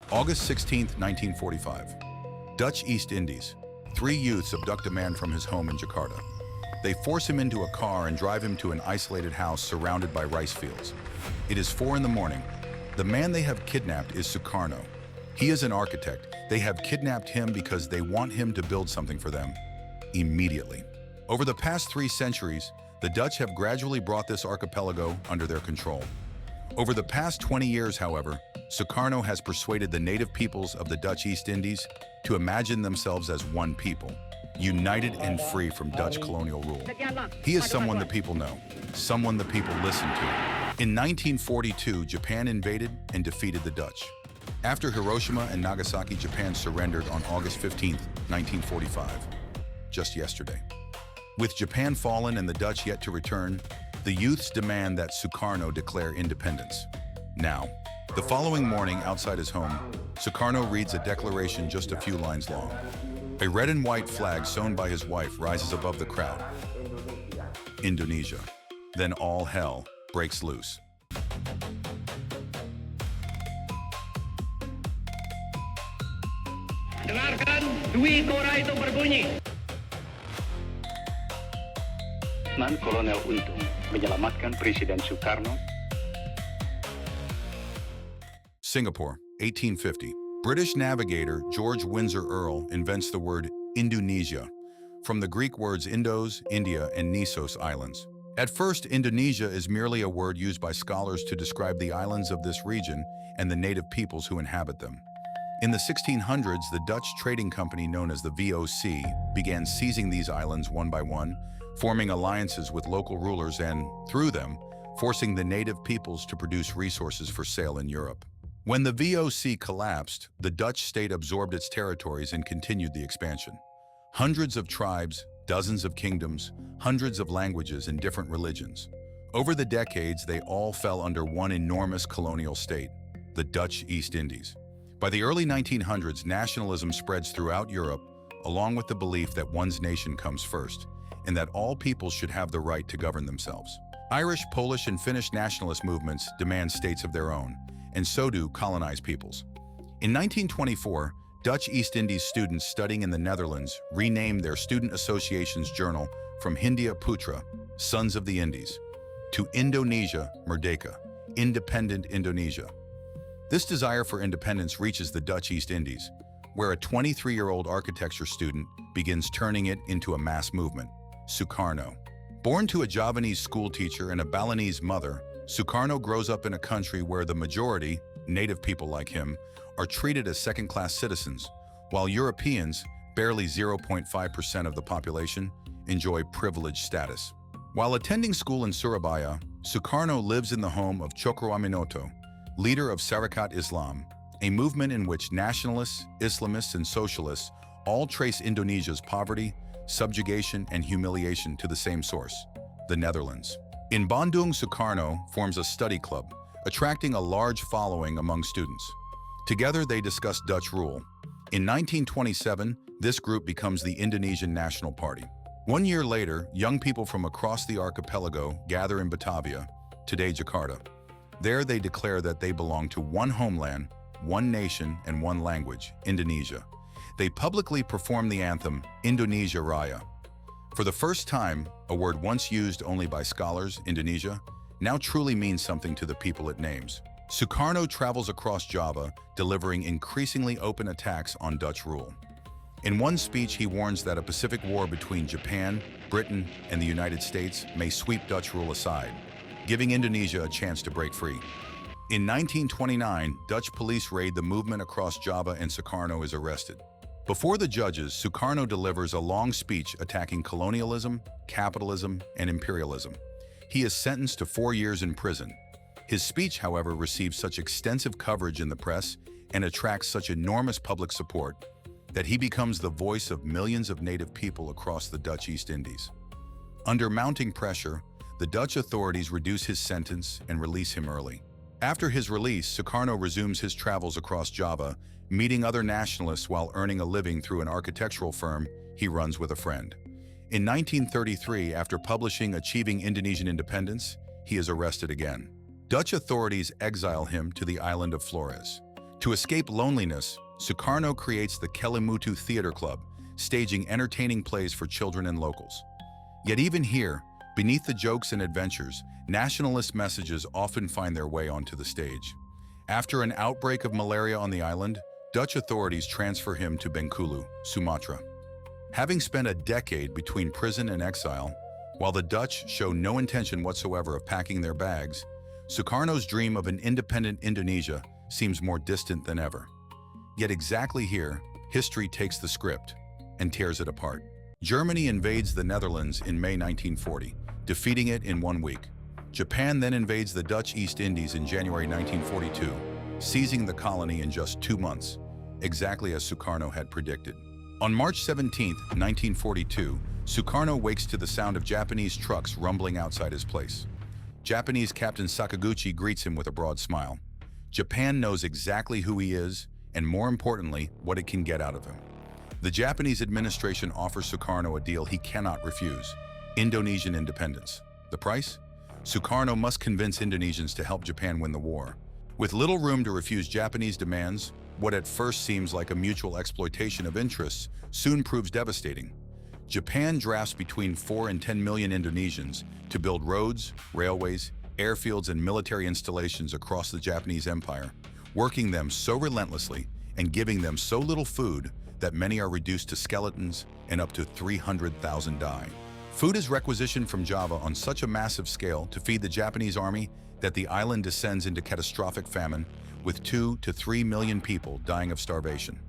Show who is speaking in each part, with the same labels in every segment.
Speaker 1: August 16, 1945. Dutch East Indies. Three youths abduct a man from his home in Jakarta. They force him into a car and drive him to an isolated house surrounded by rice fields. It is 4 in the morning. The man they have kidnapped is Sukarno. He is an architect. They have kidnapped him because they want him to build something for them immediately. Over the past 3 centuries, the Dutch have gradually brought this archipelago under their control. Over the past 20 years, however, Sukarno has persuaded the native peoples of the Dutch East Indies to imagine themselves as one people, united and free from Dutch colonial rule. He is someone the people know, someone the people listen to. In 1942, Japan invaded and defeated the Dutch. After Hiroshima and Nagasaki, Japan surrendered on August 15, 1945, just yesterday. With Japan fallen and the Dutch yet to return, the youths demand that Sukarno declare independence. Now, the following morning outside his home, Sukarno reads a declaration just a few lines long. A red and white flag sewn by his wife rises above the crowd. Indonesia. Then all hell breaks loose.
Speaker 2: Dengarkan Dwi Kora itu berbunyi.
Speaker 3: Kolonel Untung menyelamatkan Presiden Sukarno.
Speaker 1: Singapore, 1850. British navigator George Windsor Earle invents the word Indonesia, from the Greek words Indos, India, and Nisos islands. At first, Indonesia is merely a word used by scholars to describe the islands of this region and the native peoples who inhabit them. In the 1600s, the Dutch trading company known as the VOC began seizing these islands one by one, forming alliances with local rulers and, through them, forcing the native peoples to produce resources for sale in Europe. When the VOC collapsed, the Dutch state absorbed its territories and continued the expansion. Hundreds of tribes, dozens of kingdoms, hundreds of languages and different religions. Over the decades, they all fell under one enormous colonial state, the Dutch East Indies. By the early 1900s, nationalism spreads throughout Europe, along with the belief that one's nation comes first, and that all peoples should have the right to govern themselves. Irish, Polish, and Finnish nationalist movements demand states of their own, and so do colonized peoples. In 1924, Dutch East Indies students studying in the Netherlands renamed their student association's journal from Hindia Putra, Sons of the Indies, to Indonesia Merdeka, Independent Indonesia. This desire for independence reaches the Dutch East Indies, where a 23-year-old architecture student begins turning it into a mass movement, Sukarno. Born to a Javanese schoolteacher and a Balinese mother, Sukarno grows up in a country where the majority, native people like him, are treated as second-class citizens, while Europeans, barely 0.5% of the population, enjoy privileged status. While attending school in Surabaya, Sukarno lives in the home of Cokro Aminoto, leader of Sarekat Islam, a movement in which nationalists, Islamists, and socialists all trace Indonesia's poverty, subjugation, and humiliation to the same source, the Netherlands. In Bandung, Sukarno forms a study club, attracting a large following among students. Together, they discuss Dutch rule. In 1927, this group becomes the Indonesian National Party. 1 year later, young people from across the archipelago gather in Batavia, today Jakarta. There, they declare that they belong to one homeland, one nation, and one language, Indonesia. They publicly perform the anthem, Indonesia Raya. For the first time, a word once used only by scholars, Indonesia, now truly means something to the people it names. Sukarno travels across Java, delivering increasingly open attacks on Dutch rule. In one speech, he warns that a Pacific War between Japan, Britain, and the United States may sweep Dutch rule aside, giving Indonesia a chance to break free. In 1929, Dutch police raid the movement across Java and Sukarno is arrested. Before the judges, Sukarno delivers a long speech attacking colonialism, capitalism, and imperialism. He is sentenced to 4 years in prison. His speech, however, receives such extensive coverage in the press and attracts such enormous public support that he becomes the voice of millions of native people across the Dutch East Indies. Under mounting pressure, the Dutch authorities reduce his sentence and release him early. After his release, Sukarno resumes his travels across Java, meeting other nationalists while earning a living through an architectural firm he runs with a friend. In 1933, after publishing Achieving Indonesian Independence, he is arrested again. Dutch authorities exile him to the island of Flores. To escape loneliness, Sukarno creates the Kelimutu Theater Club, staging entertaining plays for children and locals. Yet even here, beneath the jokes and adventures, nationalist messages often find their way onto the stage. After an outbreak of malaria on the island, Dutch authorities transfer him to Bengkulu, Sumatra. Having spent a decade between prison and exile, while the Dutch show no intention whatsoever of packing their bags, Sukarno's dream of an independent Indonesia seems more distant than ever. Yet exactly here, history takes the script and tears it apart. Germany invades the Netherlands in May 1940, defeating it in 1 week. Japan then invades the Dutch East Indies in January 1942, seizing the colony in just 2 months, exactly as Sukarno had predicted. On March 17, 1942, Sukarno wakes to the sound of Japanese trucks rumbling outside his place. Japanese Captain Sakaguchi greets him with a broad smile. Japan knows exactly who he is, and more importantly, what it can get out of him. The Japanese administration offers Sukarno a deal he cannot refuse: Indonesian independence. The price? Sukarno must convince Indonesians to help Japan win the war. With little room to refuse Japanese demands, what at first seems like a mutual exploitation of interests soon proves devastating. Japan drafts between 4 and 10 million Indonesians to build roads, railways, airfields, and military installations across the Japanese Empire, working them so relentlessly and giving them so little food that many are reduced to skeletons and up to 300,000 die. Food is requisitioned from Java on such a massive scale to feed the Japanese army that the island descends into catastrophic famine, with 2 to 3 million people dying of starvation.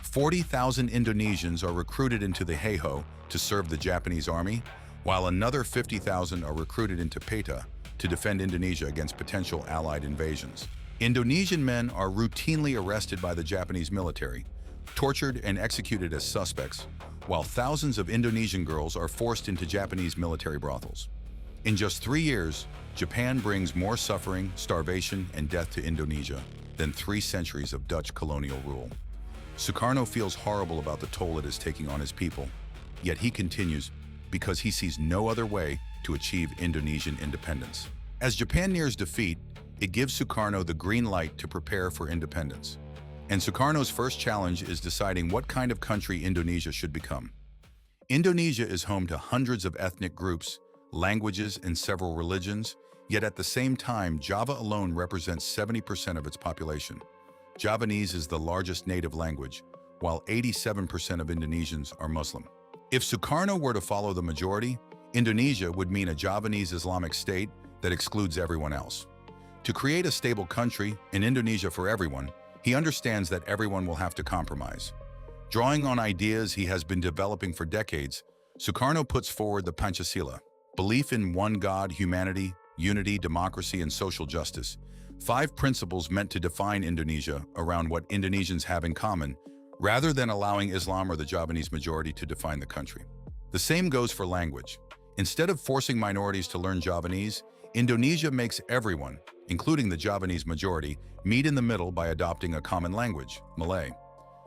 Speaker 1: 40,000 Indonesians are recruited into the Heiho to serve the Japanese army, while another 50,000 are recruited into Peta to defend Indonesia against potential Allied invasions. Indonesian men are routinely arrested by the Japanese military, tortured and executed as suspects, while thousands of Indonesian girls are forced into Japanese military brothels. In just 3 years, Japan brings more suffering, starvation, and death to Indonesia than 3 centuries of Dutch colonial rule. Sukarno feels horrible about the toll it is taking on his people, yet he continues because he sees no other way to achieve Indonesian independence. As Japan nears defeat, it gives Sukarno the green light to prepare for independence. And Sukarno's first challenge is deciding what kind of country Indonesia should become. Indonesia is home to hundreds of ethnic groups, languages, and several religions, yet at the same time, Java alone represents 70% of its population. Javanese is the largest native language, while 87% of Indonesians are Muslim. If Sukarno were to follow the majority, Indonesia would mean a Javanese Islamic state that excludes everyone else. To create a stable country, in Indonesia for everyone, he understands that everyone will have to compromise. Drawing on ideas he has been developing for decades, Sukarno puts forward the Pancasila, belief in one God, humanity, unity, democracy, and social justice, 5 principles meant to define Indonesia around what Indonesians have in common, rather than allowing Islam or the Javanese majority to define the country. The same goes for language. Instead of forcing minorities to learn Javanese, Indonesia makes everyone, including the Javanese majority, meet in the middle by adopting a common language, Malay.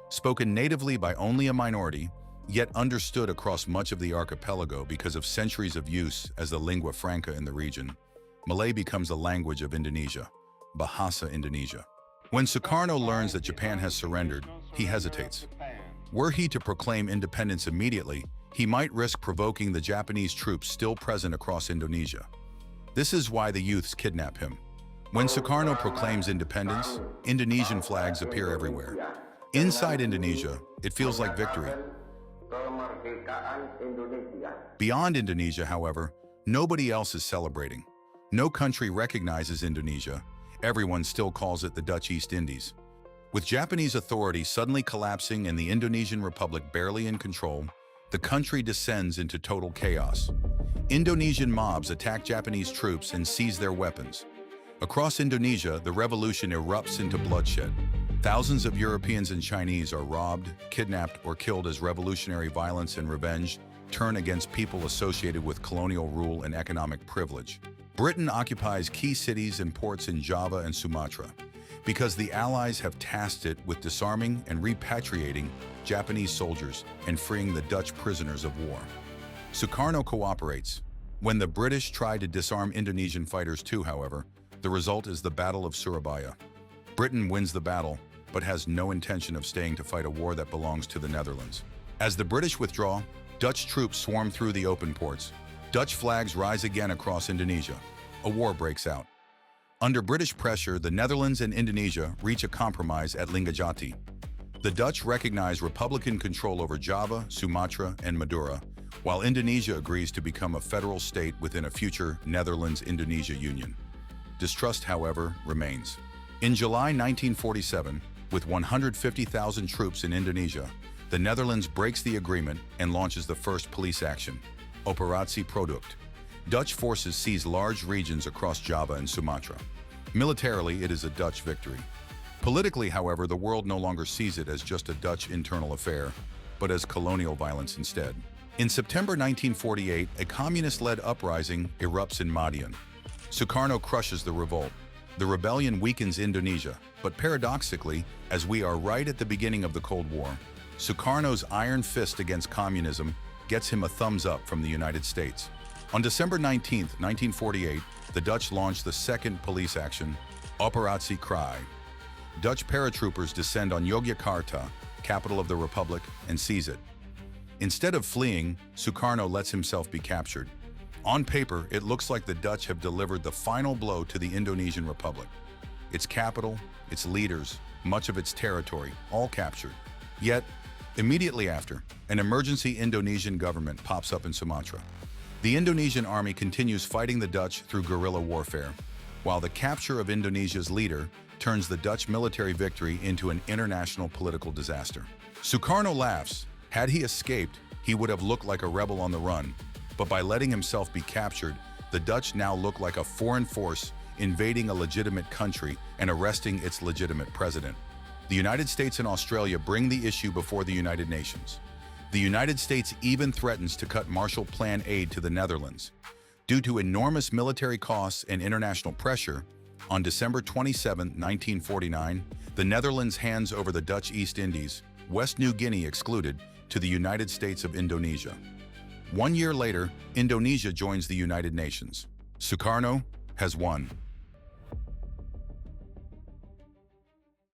Speaker 1: Spoken natively by only a minority, yet understood across much of the archipelago because of centuries of use as the lingua franca in the region, Malay becomes a language of Indonesia, Bahasa Indonesia. When Sukarno learns that Japan has surrendered, he hesitates. Were he to proclaim independence immediately, he might risk provoking the Japanese troops still present across Indonesia. This is why the youths kidnap him. When Sukarno proclaims independence, Indonesian flags appear everywhere. Inside Indonesia, it feels like victory. Beyond Indonesia, however, nobody else is celebrating. No country recognizes Indonesia. Everyone still calls it the Dutch East Indies. With Japanese authority suddenly collapsing and the Indonesian Republic barely in control, the country descends into total chaos. Indonesian mobs attack Japanese troops and seize their weapons. Across Indonesia, the revolution erupts into bloodshed. Thousands of Europeans and Chinese are robbed, kidnapped, or killed as revolutionary violence and revenge turn against people associated with colonial rule and economic privilege. Britain occupies key cities and ports in Java and Sumatra because the Allies have tasked it with disarming and repatriating Japanese soldiers and freeing the Dutch prisoners of war. Sukarno cooperates. When the British try to disarm Indonesian fighters too, however, the result is the Battle of Surabaya. Britain wins the battle, but has no intention of staying to fight a war that belongs to the Netherlands. As the British withdraw, Dutch troops swarm through the open ports. Dutch flags rise again across Indonesia. A war breaks out. Under British pressure, the Netherlands and Indonesia reach a compromise at Linggajati. The Dutch recognize Republican control over Java, Sumatra, and Madura, while Indonesia agrees to become a federal state within a future Netherlands-Indonesia union. Distrust, however, remains. In July 1947, with 150,000 troops in Indonesia, the Netherlands breaks the agreement and launches the first police action, Operatie Product. Dutch forces seize large regions across Java and Sumatra. Militarily, it is a Dutch victory. Politically, however, the world no longer sees it as just a Dutch internal affair, but as colonial violence instead. In September 1948, a communist-led uprising erupts in Madiun. Sukarno crushes the revolt. The rebellion weakens Indonesia, but paradoxically, as we are right at the beginning of the Cold War, Sukarno's iron fist against communism gets him a thumbs up from the United States. On December 19, 1948, the Dutch launched the second police action, Operatie Kraai. Dutch paratroopers descend on Yogyakarta, capital of the Republic, and seize it. Instead of fleeing, Sukarno lets himself be captured. On paper, it looks like the Dutch have delivered the final blow to the Indonesian Republic. Its capital, its leaders, much of its territory, all captured. Yet, immediately after, an emergency Indonesian government pops up in Sumatra. The Indonesian army continues fighting the Dutch through guerrilla warfare, while the capture of Indonesia's leader turns the Dutch military victory into an international political disaster. Sukarno laughs. Had he escaped, he would have looked like a rebel on the run, but by letting himself be captured, the Dutch now look like a foreign force invading a legitimate country and arresting its legitimate president. The United States and Australia bring the issue before the United Nations. The United States even threatens to cut Marshall Plan aid to the Netherlands. Due to enormous military costs and international pressure, on December 27, 1949, the Netherlands hands over the Dutch East Indies, West New Guinea excluded, to the United States of Indonesia. 1 year later, Indonesia joins the United Nations. Sukarno has won.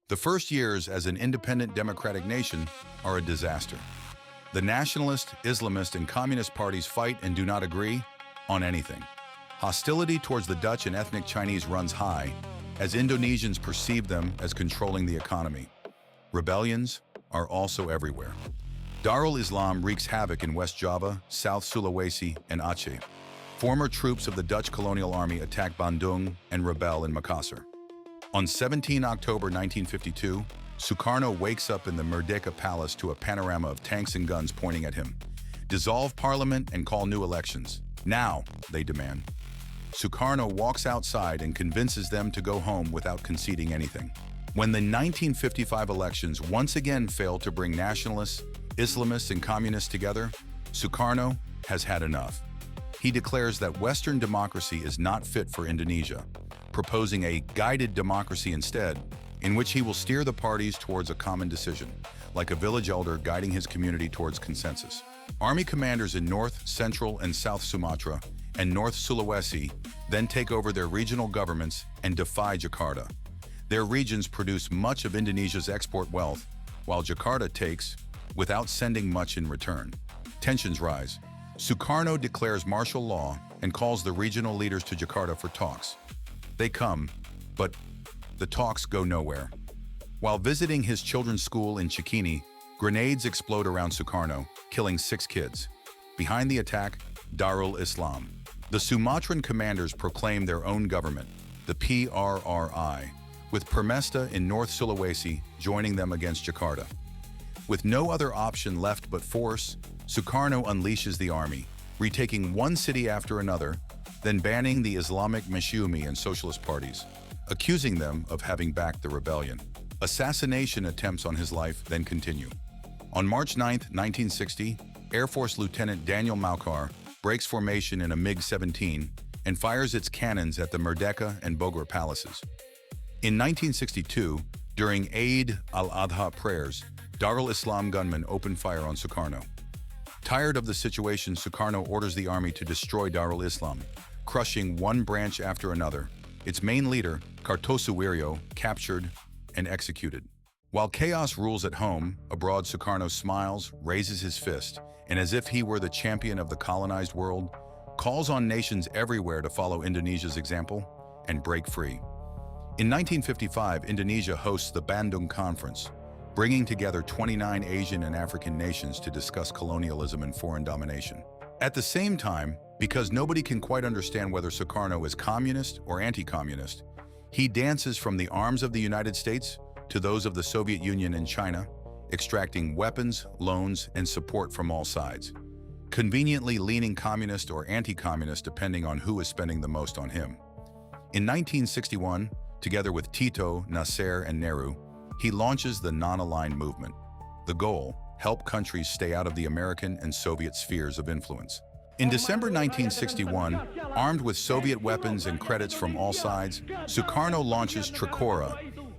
Speaker 1: The first years as an independent democratic nation are a disaster. The nationalist, Islamist, and communist parties fight and do not agree on anything. Hostility towards the Dutch and ethnic Chinese runs high, as Indonesians perceive them as controlling the economy. Rebellions are also everywhere. Darul Islam wreaks havoc in West Java, South Sulawesi, and Aceh. Former troops of the Dutch colonial army attack Bandung and rebel in Makassar. On 17 October 1952, Sukarno wakes up in the Merdeka Palace to a panorama of tanks and guns pointing at him. Dissolve parliament and call new elections. Now, they demand. Sukarno walks outside and convinces them to go home without conceding anything. When the 1955 elections once again fail to bring nationalists, Islamists, and communists together, Sukarno has had enough. He declares that Western democracy is not fit for Indonesia, proposing a guided democracy instead, in which he will steer the parties towards a common decision, like a village elder guiding his community towards consensus. Army commanders in North, Central, and South Sumatra and North Sulawesi then take over their regional governments and defy Jakarta. Their regions produce much of Indonesia's export wealth, while Jakarta takes, without sending much in return. Tensions rise. Sukarno declares martial law and calls the regional leaders to Jakarta for talks. They come, but the talks go nowhere. While visiting his children's school in Cikini, grenades explode around Sukarno, killing 6 kids. Behind the attack, Darul Islam. The Sumatran commanders proclaim their own government, the PRRI, with Permesta in North Sulawesi joining them against Jakarta. With no other option left but force, Sukarno unleashes the army, retaking one city after another, then banning the Islamic Masyumi and socialist parties, accusing them of having backed the rebellion. Assassination attempts on his life then continue. On March 9, 1960, Air Force Lieutenant Daniel Maukar breaks formation in a MiG-17 and fires its cannons at the Merdeka and Bogor palaces. In 1962, during Eid al-Adha prayers, Darul Islam gunmen opened fire on Sukarno. Tired of the situation, Sukarno orders the army to destroy Darul Islam, crushing one branch after another, its main leader, Kartosuwiryo, captured and executed. While chaos rules at home, abroad Sukarno smiles, raises his fist, and as if he were the champion of the colonized world, calls on nations everywhere to follow Indonesia's example and break free. In 1955, Indonesia hosts the Bandung Conference, bringing together 29 Asian and African nations to discuss colonialism and foreign domination. At the same time, because nobody can quite understand whether Sukarno is communist or anti-communist, he dances from the arms of the United States to those of the Soviet Union and China, extracting weapons, loans, and support from all sides, conveniently leaning communist or anti-communist depending on who is spending the most on him. In 1961, together with Tito, Nasser, and Nehru, he launches the non-aligned movement. The goal: help countries stay out of the American and Soviet spheres of influence. In December 1961, armed with Soviet weapons and credits from all sides, Sukarno launches Trikora.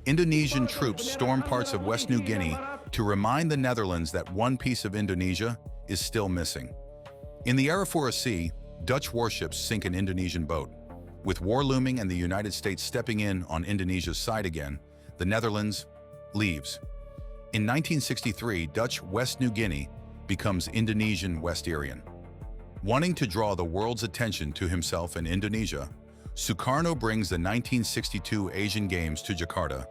Speaker 1: Indonesian troops storm parts of West New Guinea to remind the Netherlands that one piece of Indonesia is still missing. In the Arafura Sea, Dutch warships sink an Indonesian boat. With war looming and the United States stepping in on Indonesia's side again, the Netherlands leaves. In 1963, Dutch West New Guinea becomes Indonesian West Irian. Wanting to draw the world's attention to himself and Indonesia, Sukarno brings the 1962 Asian Games to Jakarta,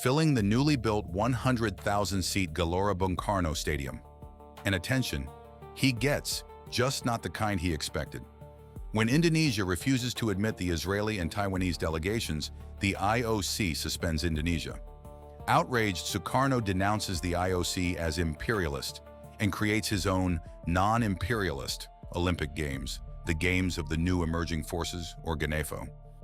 Speaker 1: filling the newly built 100,000-seat Gelora Bung Karno Stadium. And attention, he gets just not the kind he expected. When Indonesia refuses to admit the Israeli and Taiwanese delegations, the IOC suspends Indonesia. Outraged, Sukarno denounces the IOC as imperialist and creates his own non-imperialist Olympic Games, the Games of the New Emerging Forces, or GANEFO.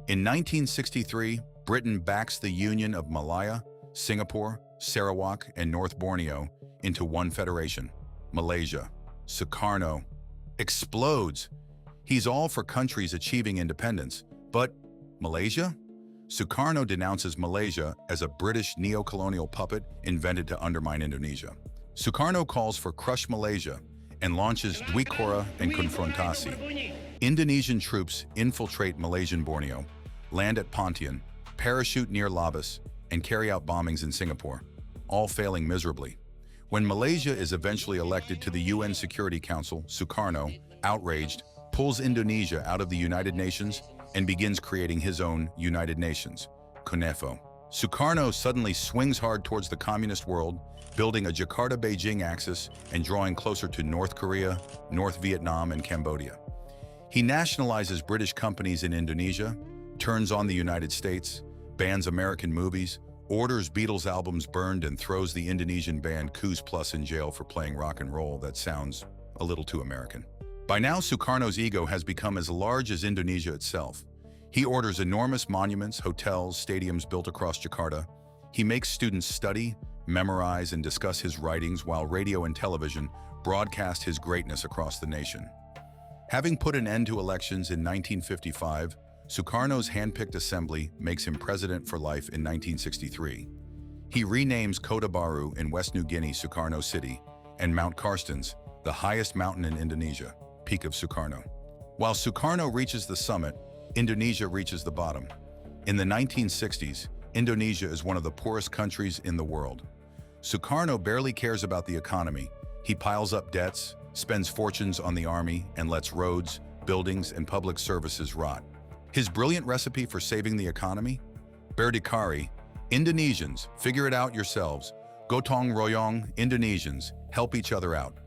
Speaker 1: In 1963, Britain backs the union of Malaya, Singapore, Sarawak, and North Borneo into one federation, Malaysia. Sukarno explodes. He's all for countries achieving independence, but Malaysia? Sukarno denounces Malaysia as a British neo-colonial puppet invented to undermine Indonesia. Sukarno calls for Crush Malaysia and launches Dwikora and Confrontasi. Indonesian troops infiltrate Malaysian Borneo, land at Pontian, parachute near Labas, and carry out bombings in Singapore, all failing miserably. When Malaysia is eventually elected to the UN Security Council, Sukarno, outraged, pulls Indonesia out of the United Nations and begins creating his own United Nations, CONEFO. Sukarno suddenly swings hard towards the communist world, building a Jakarta-Beijing axis and drawing closer to North Korea, North Vietnam, and Cambodia. He nationalizes British companies in Indonesia, turns on the United States, bans American movies, orders Beatles albums burned, and throws the Indonesian band coups in jail for playing rock and roll. That sounds a little too American. By now, Sukarno's ego has become as large as Indonesia itself. He orders enormous monuments, hotels, stadiums built across Jakarta. He makes students study, memorize, and discuss his writings, while radio and television broadcast his greatness across the nation. Having put an end to elections in 1955, Sukarno's handpicked assembly makes him president for life in 1963. He renames Kota Baru in West New Guinea Sukarno City, and Mount Carstens, the highest mountain in Indonesia, Peak of Sukarno. While Sukarno reaches the summit, Indonesia reaches the bottom. In the 1960s, Indonesia is one of the poorest countries in the world. Sukarno barely cares about the economy. He piles up debts, spends fortunes on the army, and lets roads, buildings, and public services rot. His brilliant recipe for saving the economy? Berdikari, Indonesians, figure it out yourselves. Gotong royong, Indonesians, help each other out.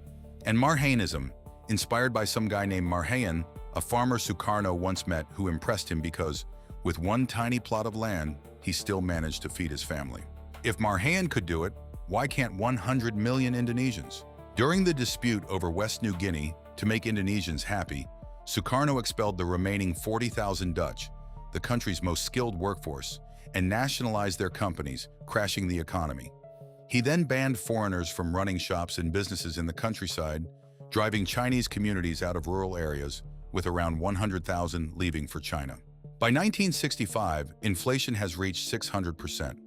Speaker 1: And Marhaenism, inspired by some guy named Marhaen, a farmer Sukarno once met who impressed him because, with one tiny plot of land, he still managed to feed his family. If Marhaen could do it, why can't 100 million Indonesians? During the dispute over West New Guinea, to make Indonesians happy, Sukarno expelled the remaining 40,000 Dutch, the country's most skilled workforce, and nationalized their companies, crashing the economy. He then banned foreigners from running shops and businesses in the countryside, driving Chinese communities out of rural areas, with around 100,000 leaving for China. By 1965, inflation has reached 600%.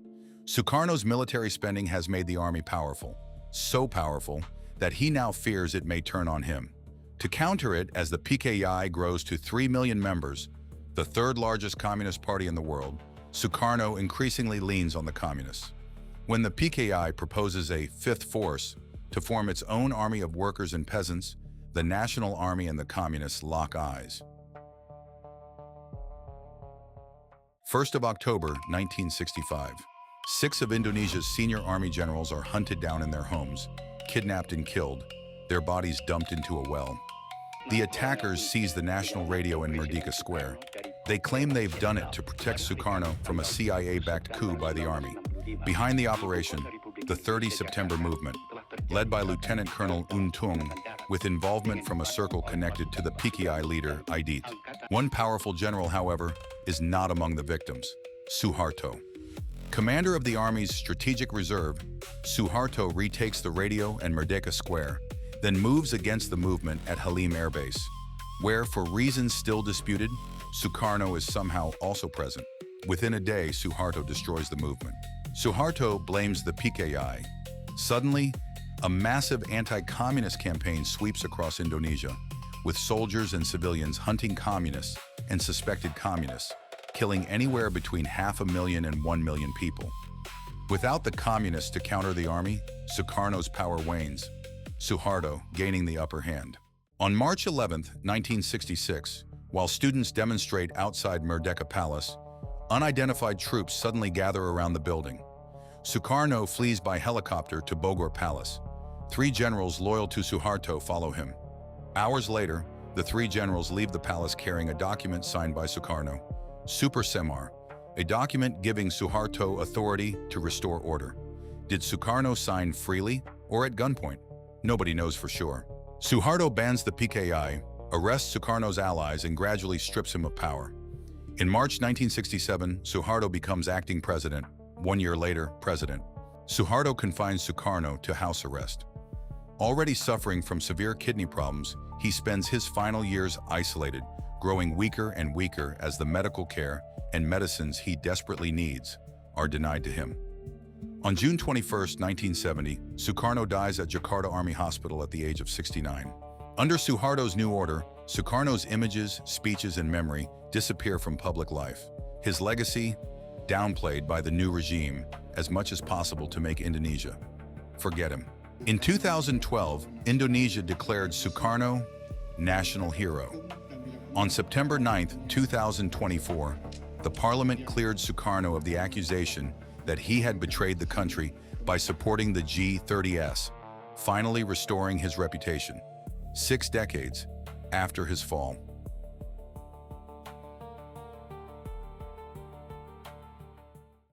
Speaker 1: Sukarno's military spending has made the army powerful, so powerful that he now fears it may turn on him. To counter it, as the PKI grows to 3 million members, the third largest communist party in the world, Sukarno increasingly leans on the communists. When the PKI proposes a fifth force to form its own army of workers and peasants, the National Army and the Communists lock eyes. 1st of October, 1965. 6 of Indonesia's senior army generals are hunted down in their homes, kidnapped and killed, their bodies dumped into a well. The attackers seize the national radio in Merdeka Square. They claim they've done it to protect Sukarno from a CIA-backed coup by the army. Behind the operation, the 30 September movement, led by Lieutenant Colonel Untung, with involvement from a circle connected to the PKI leader, Aidit. One powerful general, however, is not among the victims, Suharto. Commander of the Army's Strategic Reserve, Suharto retakes the radio and Merdeka Square, then moves against the movement at Halim Air Base, where, for reasons still disputed, Sukarno is somehow also present. Within a day, Suharto destroys the movement. Suharto blames the PKI. Suddenly, a massive anti-communist campaign sweeps across Indonesia, with soldiers and civilians hunting communists and suspected communists, killing anywhere between 500,000 and 1 million people. Without the communists to counter the army, Sukarno's power wanes, Suharto gaining the upper hand. On March 11, 1966, while students demonstrate outside Merdeka Palace, unidentified troops suddenly gather around the building. Sukarno flees by helicopter to Bogor Palace. 3 generals loyal to Suharto follow him. Hours later, the 3 generals leave the palace carrying a document signed by Sukarno, Super Semar, a document giving Suharto authority to restore order. Did Sukarno sign freely or at gunpoint? Nobody knows for sure. Suharto bans the PKI, arrests Sukarno's allies, and gradually strips him of power. In March 1967, Suharto becomes acting president. 1 year later, president. Suharto confines Sukarno to house arrest. Already suffering from severe kidney problems, he spends his final years isolated, growing weaker and weaker as the medical care and medicines he desperately needs are denied to him. On June 21, 1970, Sukarno dies at Jakarta Army Hospital at the age of 69. Under Suharto's new order, Sukarno's images, speeches, and memory disappear from public life. His legacy, downplayed by the new regime as much as possible to make Indonesia forget him. In 2012, Indonesia declared Sukarno national hero. On September 9, 2024, the parliament cleared Sukarno of the accusation that he had betrayed the country by supporting the G30S, finally restoring his reputation 6 decades after his fall.